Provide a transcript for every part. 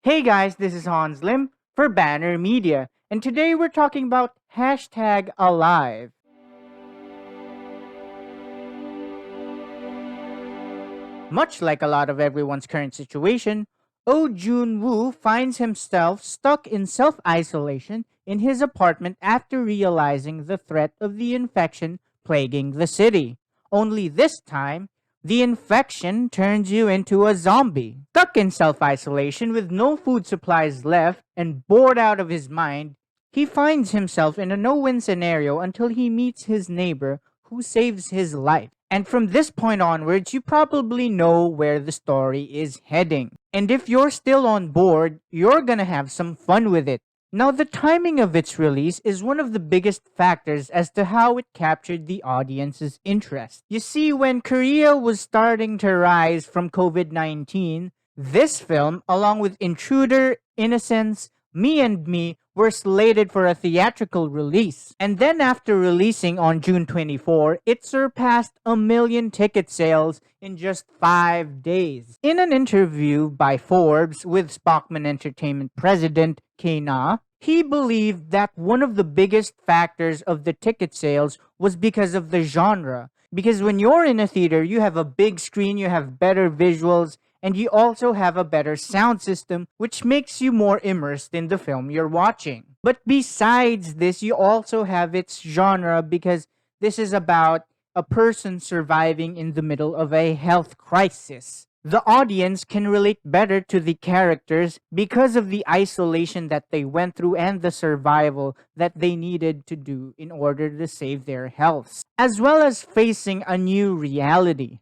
Hey guys, this is Hans Lim for Banner Media, and today we're talking about hashtag alive. Much like a lot of everyone's current situation, Joon-woo finds himself stuck in self-isolation in his apartment after realizing the threat of the infection plaguing the city. Only this time, the infection turns you into a zombie. Stuck in self-isolation with no food supplies left and bored out of his mind, he finds himself in a no-win scenario until he meets his neighbor who saves his life. And from this point onwards, you probably know where the story is heading. And if you're still on board, you're gonna have some fun with it. Now, the timing of its release is one of the biggest factors as to how it captured the audience's interest. You see, when Korea was starting to rise from COVID-19, this film, along with Intruder, Innocence, Me and Me, were slated for a theatrical release. And then after releasing on June 24, it surpassed 1 million ticket sales in just 5 days. In an interview by Forbes with Spockman Entertainment president K-na, he believed that one of the biggest factors of the ticket sales was because of the genre. Because when you're in a theater, you have a big screen, you have better visuals, and you also have a better sound system, which makes you more immersed in the film you're watching. But besides this, you also have its genre because this is about a person surviving in the middle of a health crisis. The audience can relate better to the characters because of the isolation that they went through and the survival that they needed to do in order to save their health, as well as facing a new reality.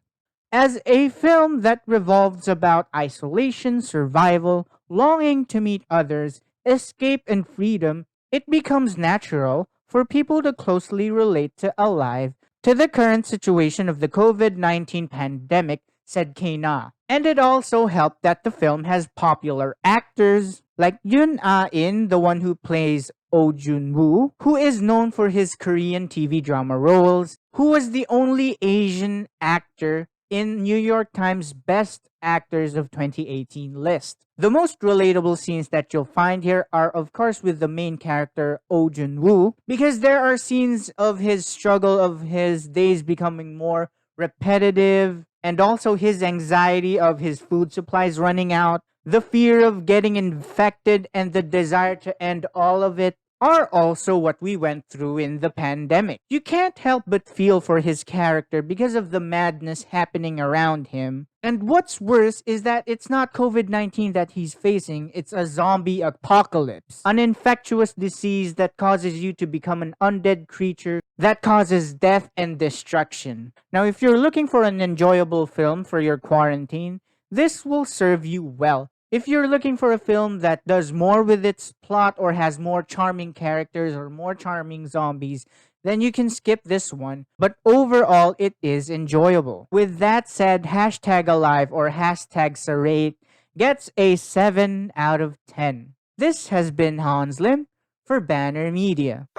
As a film that revolves about isolation, survival, longing to meet others, escape, and freedom, it becomes natural for people to closely relate to Alive to the current situation of the COVID-19 pandemic, said K-na. And it also helped that the film has popular actors like Yoon-in, the one who plays Joon-woo, who is known for his Korean TV drama roles, who was the only Asian actor in New York Times Best Actors of 2018 list. The most relatable scenes that you'll find here are, of course, with the main character, Joon-woo, because there are scenes of his struggle, of his days becoming more repetitive, and also his anxiety of his food supplies running out, the fear of getting infected, and the desire to end all of it are also what we went through in the pandemic. You can't help but feel for his character because of the madness happening around him. And what's worse is that it's not COVID-19 that he's facing, it's a zombie apocalypse. An infectious disease that causes you to become an undead creature that causes death and destruction. Now, if you're looking for an enjoyable film for your quarantine, this will serve you well. If you're looking for a film that does more with its plot or has more charming characters or more charming zombies, then you can skip this one. But overall, it is enjoyable. With that said, hashtag alive or hashtag Sarate gets a 7 out of 10. This has been Hans Lim for Banner Media.